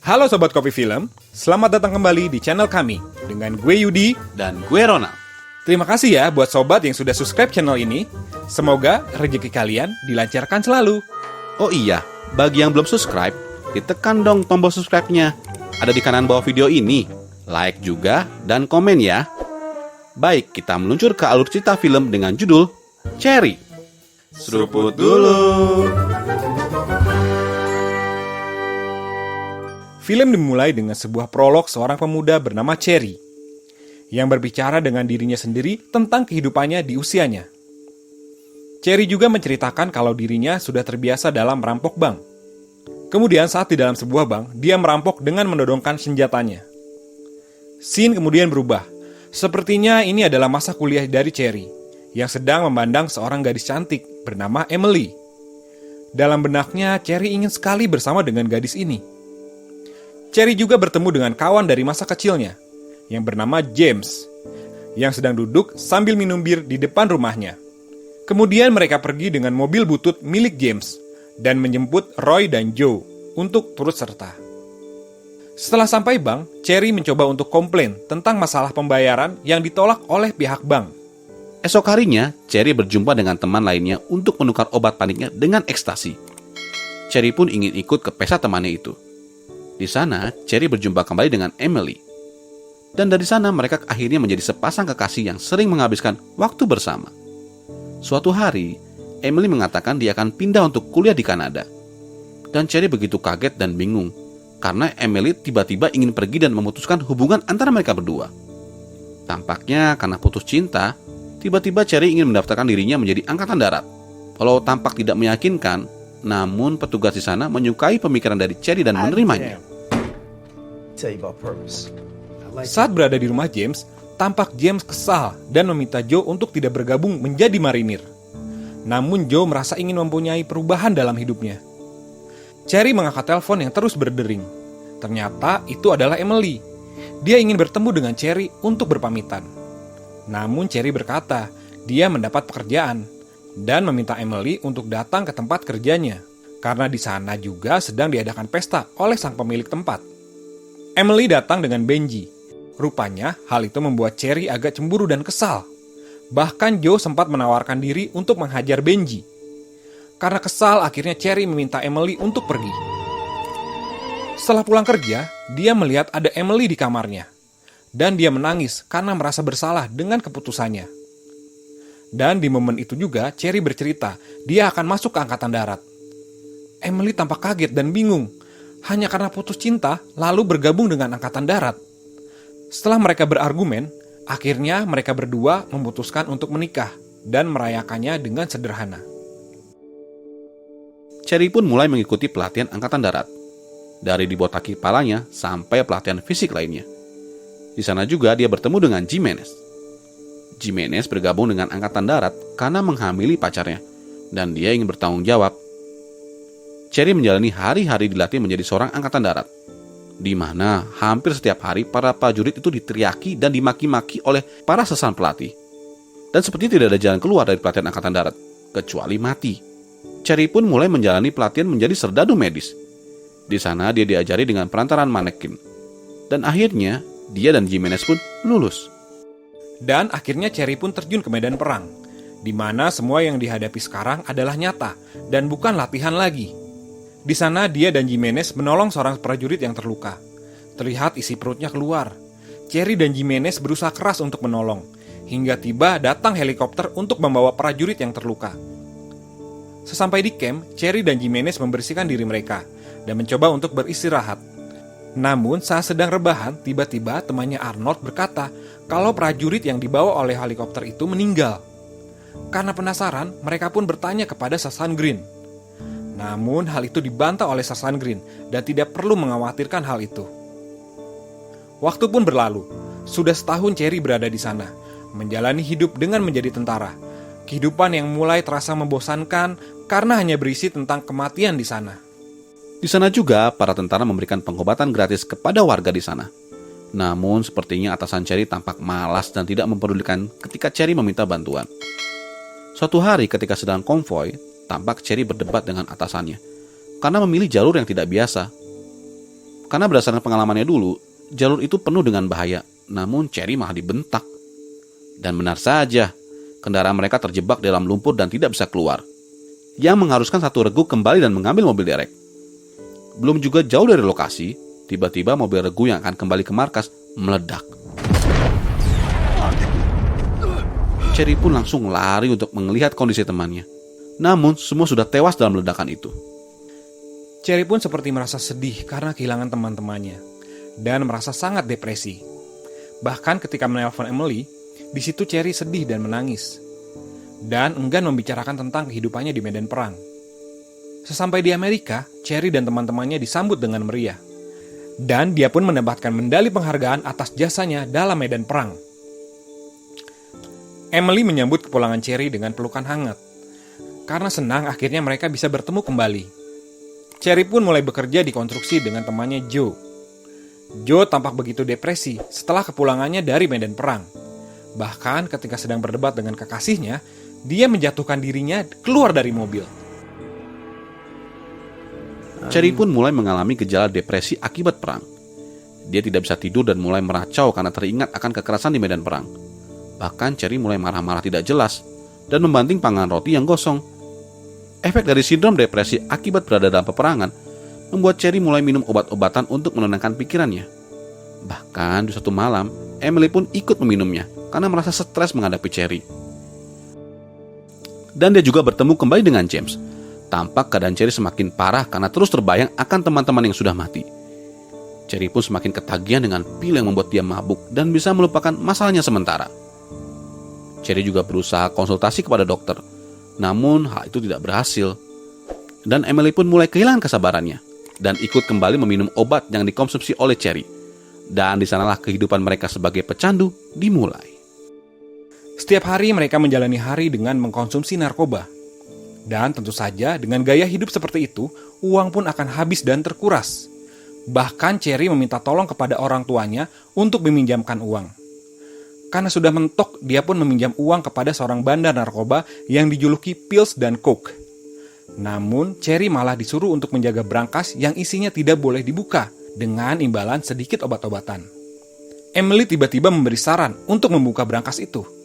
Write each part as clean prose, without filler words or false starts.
Halo Sobat Kopi Film, selamat datang kembali di channel kami dengan gue Yudi Dan gue Ronald. Terima kasih ya buat sobat yang sudah subscribe channel ini. Semoga rezeki kalian dilancarkan selalu. Oh iya, bagi yang belum subscribe, ditekan dong tombol subscribe-nya. Ada di kanan bawah video ini. Like juga dan komen ya. Baik, kita meluncur ke alur cerita film dengan judul Cherry. Seruput dulu. Film dimulai dengan sebuah prolog seorang pemuda bernama Cherry yang berbicara dengan dirinya sendiri tentang kehidupannya di usianya. Cherry juga menceritakan kalau dirinya sudah terbiasa dalam merampok bank. Kemudian saat di dalam sebuah bank, dia merampok dengan menodongkan senjatanya. Scene kemudian berubah. Sepertinya ini adalah masa kuliah dari Cherry yang sedang memandang seorang gadis cantik bernama Emily. Dalam benaknya, Cherry ingin sekali bersama dengan gadis ini. Cherry juga bertemu dengan kawan dari masa kecilnya yang bernama James yang sedang duduk sambil minum bir di depan rumahnya. Kemudian mereka pergi dengan mobil butut milik James dan menjemput Roy dan Joe untuk turut serta. Setelah sampai bank, Cherry mencoba untuk komplain tentang masalah pembayaran yang ditolak oleh pihak bank. Esok harinya, Cherry berjumpa dengan teman lainnya untuk menukar obat paniknya dengan ekstasi. Cherry pun ingin ikut ke pesta temannya itu. Di sana, Cherry berjumpa kembali dengan Emily. Dan dari sana mereka akhirnya menjadi sepasang kekasih yang sering menghabiskan waktu bersama. Suatu hari, Emily mengatakan dia akan pindah untuk kuliah di Kanada. Dan Cherry begitu kaget dan bingung, karena Emily tiba-tiba ingin pergi dan memutuskan hubungan antara mereka berdua. Tampaknya karena putus cinta, tiba-tiba Cherry ingin mendaftarkan dirinya menjadi angkatan darat. Walau tampak tidak meyakinkan, namun petugas di sana menyukai pemikiran dari Cherry dan menerimanya. Saat berada di rumah James, tampak James kesal dan meminta Joe untuk tidak bergabung menjadi marinir. Namun Joe merasa ingin mempunyai perubahan dalam hidupnya. Cherry mengangkat telepon yang terus berdering. Ternyata itu adalah Emily. Dia ingin bertemu dengan Cherry untuk berpamitan. Namun Cherry berkata, dia mendapat pekerjaan dan meminta Emily untuk datang ke tempat kerjanya karena di sana juga sedang diadakan pesta oleh sang pemilik tempat. Emily datang dengan Benji. Rupanya hal itu membuat Cherry agak cemburu dan kesal. Bahkan Joe sempat menawarkan diri untuk menghajar Benji. Karena kesal, akhirnya Cherry meminta Emily untuk pergi. Setelah pulang kerja, dia melihat ada Emily di kamarnya. Dan dia menangis karena merasa bersalah dengan keputusannya. Dan di momen itu juga, Cherry bercerita dia akan masuk ke Angkatan Darat. Emily tampak kaget dan bingung, hanya karena putus cinta lalu bergabung dengan Angkatan Darat. Setelah mereka berargumen, akhirnya mereka berdua memutuskan untuk menikah dan merayakannya dengan sederhana. Cherry pun mulai mengikuti pelatihan Angkatan Darat, dari dibotaki kepalanya sampai pelatihan fisik lainnya. Di sana juga dia bertemu dengan Jimenez. Jimenez bergabung dengan Angkatan Darat karena menghamili pacarnya, dan dia ingin bertanggung jawab. Cherry menjalani hari-hari dilatih menjadi seorang Angkatan Darat, di mana hampir setiap hari para prajurit itu diteriaki dan dimaki-maki oleh para sesan pelatih. Dan seperti tidak ada jalan keluar dari pelatihan Angkatan Darat, kecuali mati. Cherry pun mulai menjalani pelatihan menjadi serdadu medis. Di sana dia diajari dengan perantaran manekin. Dan akhirnya, dia dan Jimenez pun lulus. Dan akhirnya Cherry pun terjun ke medan perang, di mana semua yang dihadapi sekarang adalah nyata dan bukan latihan lagi. Di sana dia dan Jimenez menolong seorang prajurit yang terluka. Terlihat isi perutnya keluar. Cherry dan Jimenez berusaha keras untuk menolong, hingga tiba datang helikopter untuk membawa prajurit yang terluka. Sesampai di camp, Cherry dan Jimenez membersihkan diri mereka dan mencoba untuk beristirahat. Namun saat sedang rebahan, tiba-tiba temannya Arnold berkata kalau prajurit yang dibawa oleh helikopter itu meninggal. Karena penasaran, mereka pun bertanya kepada Sasan Green. Namun hal itu dibantah oleh Sasan Green dan tidak perlu mengkhawatirkan hal itu. Waktu pun berlalu. Sudah setahun Cherry berada di sana, menjalani hidup dengan menjadi tentara. Kehidupan yang mulai terasa membosankan karena hanya berisi tentang kematian di sana. Di sana juga para tentara memberikan pengobatan gratis kepada warga di sana. Namun sepertinya atasan Cherry tampak malas dan tidak mempedulikan ketika Cherry meminta bantuan. Suatu hari ketika sedang konvoi, tampak Cherry berdebat dengan atasannya karena memilih jalur yang tidak biasa. Karena berdasarkan pengalamannya dulu, jalur itu penuh dengan bahaya, namun Cherry malah dibentak. Dan benar saja, kendaraan mereka terjebak dalam lumpur dan tidak bisa keluar, yang mengharuskan satu regu kembali dan mengambil mobil derek. Belum juga jauh dari lokasi, tiba-tiba mobil regu yang akan kembali ke markas meledak. Cherry pun langsung lari untuk melihat kondisi temannya. Namun, semua sudah tewas dalam ledakan itu. Cherry pun seperti merasa sedih karena kehilangan teman-temannya dan merasa sangat depresi. Bahkan ketika menelpon Emily, di situ Cherry sedih dan menangis dan enggan membicarakan tentang kehidupannya di medan perang. Sesampai di Amerika, Cherry dan teman-temannya disambut dengan meriah. Dan dia pun mendapatkan medali penghargaan atas jasanya dalam medan perang. Emily menyambut kepulangan Cherry dengan pelukan hangat. Karena senang akhirnya mereka bisa bertemu kembali. Cherry pun mulai bekerja di konstruksi dengan temannya Joe. Joe tampak begitu depresi setelah kepulangannya dari medan perang. Bahkan ketika sedang berdebat dengan kekasihnya, dia menjatuhkan dirinya keluar dari mobil. Cherry pun mulai mengalami gejala depresi akibat perang. Dia tidak bisa tidur dan mulai meracau karena teringat akan kekerasan di medan perang. Bahkan Cherry mulai marah-marah tidak jelas dan membanting panggang roti yang gosong. Efek dari sindrom depresi akibat berada dalam peperangan membuat Cherry mulai minum obat-obatan untuk menenangkan pikirannya. Bahkan di suatu malam, Emily pun ikut meminumnya karena merasa stres menghadapi Cherry. Dan dia juga bertemu kembali dengan James. Tampak keadaan Cherry semakin parah karena terus terbayang akan teman-teman yang sudah mati. Cherry pun semakin ketagihan dengan pil yang membuat dia mabuk dan bisa melupakan masalahnya sementara. Cherry juga berusaha konsultasi kepada dokter, namun hal itu tidak berhasil. Dan Emily pun mulai kehilangan kesabarannya dan ikut kembali meminum obat yang dikonsumsi oleh Cherry. Dan di sanalah kehidupan mereka sebagai pecandu dimulai. Setiap hari mereka menjalani hari dengan mengkonsumsi narkoba. Dan tentu saja dengan gaya hidup seperti itu, uang pun akan habis dan terkuras. Bahkan Cherry meminta tolong kepada orang tuanya untuk meminjamkan uang. Karena sudah mentok, dia pun meminjam uang kepada seorang bandar narkoba yang dijuluki Pills dan Coke. Namun, Cherry malah disuruh untuk menjaga brankas yang isinya tidak boleh dibuka dengan imbalan sedikit obat-obatan. Emily tiba-tiba memberi saran untuk membuka brankas itu.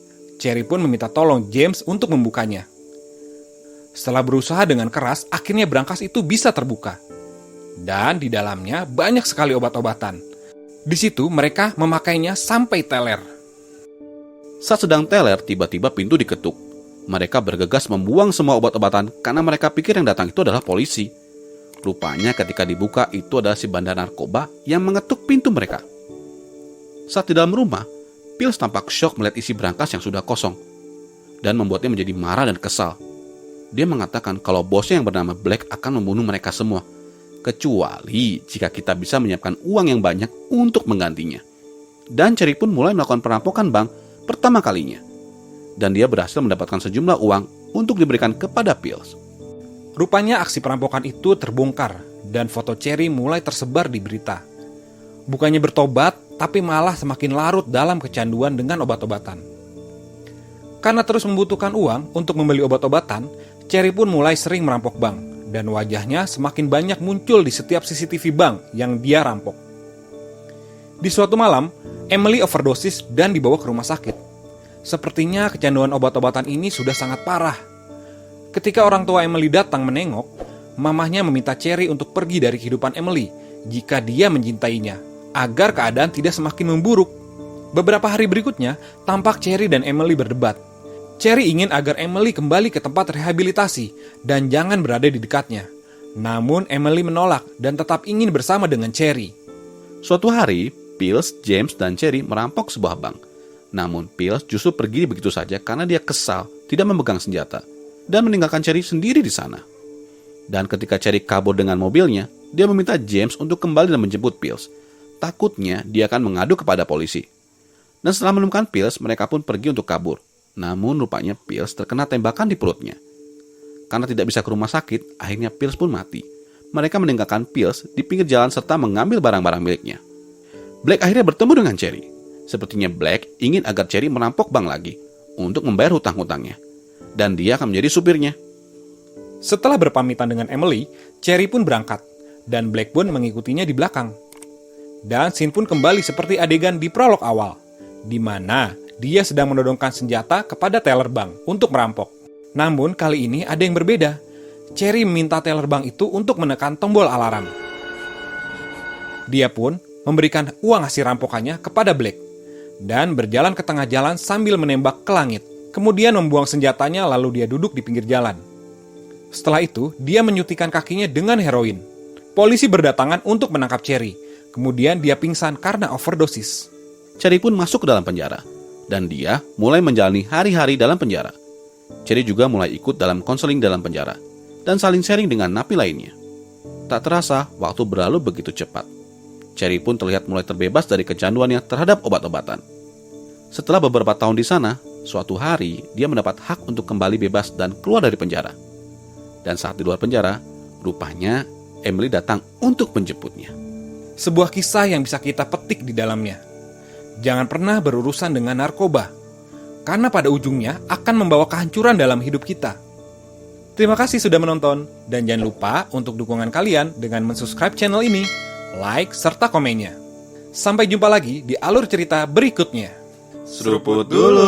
Cherry pun meminta tolong James untuk membukanya. Setelah berusaha dengan keras, akhirnya brankas itu bisa terbuka. Dan di dalamnya banyak sekali obat-obatan. Di situ mereka memakainya sampai teler. Saat sedang teler, tiba-tiba pintu diketuk. Mereka bergegas membuang semua obat-obatan karena mereka pikir yang datang itu adalah polisi. Rupanya ketika dibuka itu adalah si bandar narkoba yang mengetuk pintu mereka. Saat di dalam rumah, Pills tampak syok melihat isi brankas yang sudah kosong dan membuatnya menjadi marah dan kesal. Dia mengatakan kalau bosnya yang bernama Black akan membunuh mereka semua, kecuali jika kita bisa menyiapkan uang yang banyak untuk menggantinya. Dan Cherry pun mulai melakukan perampokan bank pertama kalinya. Dan dia berhasil mendapatkan sejumlah uang untuk diberikan kepada Pills. Rupanya aksi perampokan itu terbongkar dan foto Cherry mulai tersebar di berita. Bukannya bertobat, tapi malah semakin larut dalam kecanduan dengan obat-obatan. Karena terus membutuhkan uang untuk membeli obat-obatan, Cherry pun mulai sering merampok bank dan wajahnya semakin banyak muncul di setiap CCTV bank yang dia rampok. Di suatu malam, Emily overdosis dan dibawa ke rumah sakit. Sepertinya kecanduan obat-obatan ini sudah sangat parah. Ketika orang tua Emily datang menengok, mamahnya meminta Cherry untuk pergi dari kehidupan Emily jika dia mencintainya, agar keadaan tidak semakin memburuk. Beberapa hari berikutnya, tampak Cherry dan Emily berdebat. Cherry ingin agar Emily kembali ke tempat rehabilitasi dan jangan berada di dekatnya. Namun Emily menolak dan tetap ingin bersama dengan Cherry. Suatu hari, Pills, James, dan Cherry merampok sebuah bank. Namun Pills justru pergi begitu saja karena dia kesal, tidak memegang senjata, dan meninggalkan Cherry sendiri di sana. Dan ketika Cherry kabur dengan mobilnya, dia meminta James untuk kembali dan menjemput Pills. Takutnya dia akan mengadu kepada polisi. Dan setelah menemukan Pills, mereka pun pergi untuk kabur. Namun rupanya Pills terkena tembakan di perutnya. Karena tidak bisa ke rumah sakit, akhirnya Pills pun mati. Mereka meninggalkan Pills di pinggir jalan serta mengambil barang-barang miliknya. Black akhirnya bertemu dengan Cherry. Sepertinya Black ingin agar Cherry merampok bank lagi untuk membayar hutang-hutangnya. Dan dia akan menjadi supirnya. Setelah berpamitan dengan Emily, Cherry pun berangkat dan Black pun mengikutinya di belakang. Dan scene pun kembali seperti adegan di prolog awal, di mana dia sedang menodongkan senjata kepada teller bank untuk merampok. Namun kali ini ada yang berbeda. Cherry meminta teller bank itu untuk menekan tombol alarm. Dia pun memberikan uang hasil rampokannya kepada Black dan berjalan ke tengah jalan sambil menembak ke langit. Kemudian membuang senjatanya lalu dia duduk di pinggir jalan. Setelah itu, dia menyuntikkan kakinya dengan heroin. Polisi berdatangan untuk menangkap Cherry. Kemudian dia pingsan karena overdosis. Cherry pun masuk ke dalam penjara, dan dia mulai menjalani hari-hari dalam penjara. Cherry juga mulai ikut dalam konseling dalam penjara, dan saling sharing dengan napi lainnya. Tak terasa, waktu berlalu begitu cepat. Cherry pun terlihat mulai terbebas dari kecanduannya terhadap obat-obatan. Setelah beberapa tahun di sana, suatu hari dia mendapat hak untuk kembali bebas dan keluar dari penjara. Dan saat di luar penjara, rupanya Emily datang untuk menjemputnya. Sebuah kisah yang bisa kita petik di dalamnya. Jangan pernah berurusan dengan narkoba, karena pada ujungnya akan membawa kehancuran dalam hidup kita. Terima kasih sudah menonton, dan jangan lupa untuk dukungan kalian dengan mensubscribe channel ini, like, serta komennya. Sampai jumpa lagi di alur cerita berikutnya. Seruput dulu.